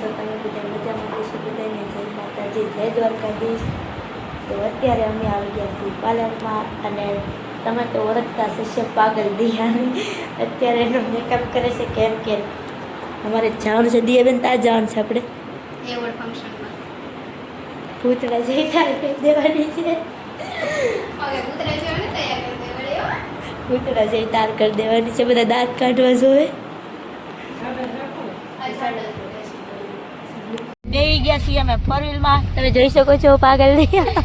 છો તમે બધા મજામાં છો? બધાને જય માતાજી, જય દ્વારકાધીશ. તો અત્યારે અમે આવી ગયા છીએ પાર્લરમાં અને તમે તો ઓળખતા શિષ્ય પાગલ દિયાની અત્યારે એનો મેકઅપ કરે છે. કેમ કે અમારે જવાનું છે દિયાબેન, ત્યાં જવાનું છે આપણે એવોર્ડ ફંક્શનમાં. ભૂતળા જઈ કરી દેવાની છે. હવે કૂતરા જેવાને તૈયાર કરી દેવાડ્યો. ભૂતળા જઈ તાર કરી દેવાની છે. બધા દાંત કાઢવા જોવે. બેસી ગયા છીએ અમે ફોર વ્હીલમાં. તમે જોઈ શકો છો પાગલ દિયા.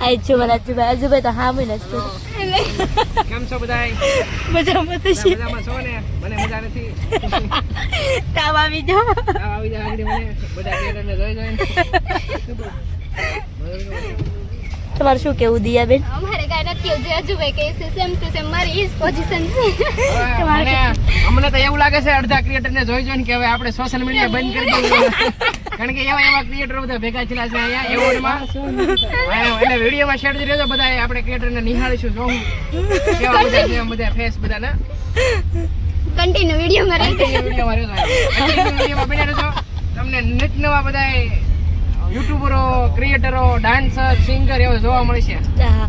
આજ છો મારા આજુભાઈ તો હા મને કેમ છો બધાય? મજામાં તો છે. મજામાં છો ને? મને મજા નથી. તાવ આવી જાઓ. આવી જાય આગળ મને બધા કેરને જોઈ જોઈને. તમારું શું કેવું દિયાબેન? અમારે કાંઈ નથી એવું. જે અજુભાઈ કહે છે સેમ ટુ સેમ મારી ઈ જ પોઝિશન છે. અમને તો એવું લાગે છે અડધા ક્રિએટરને જોઈ જોઈને કે હવે આપણે સોશિયલ મીડિયા બંધ કરી દઈએ. કારણ કે એવા ક્રિએટર બધા ભેગા થયેલા છે અહીંયા એવોર્ડમાં. એટલે વિડીયોમાં શેર કરી દેજો બધા. આપણે ક્રિએટરને નિહાળીશું જોવું કેવા બધા છે બધા ફેસ બધાના. કન્ટિન્યુ વિડીયોમાં રહી વિડીયોમાં બન્યા રહેજો. તમને નિત નવા બધા યુટ્યુબરો, ક્રિએટરો, ડાન્સર, સિંગર એવા જોવા મળશે. હા,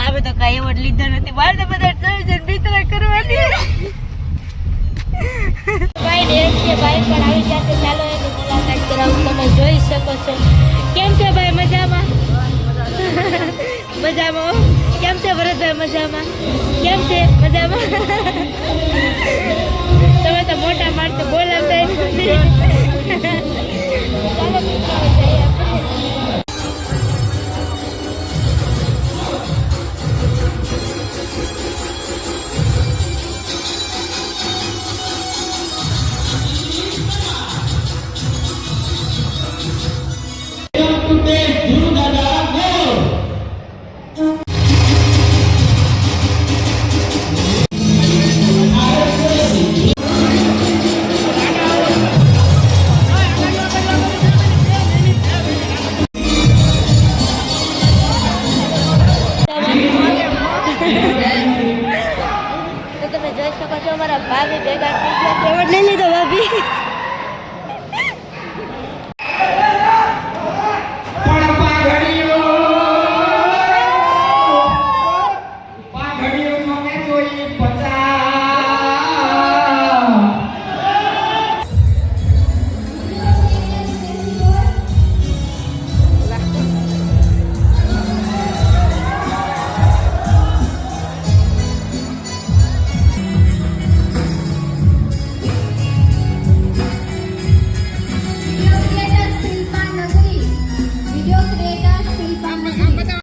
આ બધો કાંઈ એવોર્ડ લીધો નથી. મારે તો બધા જોઈ જોઈને વિતરણ કરવાની. ભાઈ ડેસ કે ભાઈ પણ આવી ગયા છે. ચાલો એની મુલાકાત કરાવું. તમે જોઈ શકો છો. કેમ છે ભાઈ? મજામાં? મજામાં? કેમ છે ભરતભાઈ? મજામાં? કેમ છે? મજામાં? તમે તો મોટા માણસો બોલાવતા નથી. ચાલો જઈએ આપણે. તો તમે જોઈ શકો છો અમારા ભાભી ભેગા થઈ ગયા. એવોર્ડ લઈ લીધો ભાભી. વિડીયો ક્રિએટર શિલ્પા નગરી, વિડીયો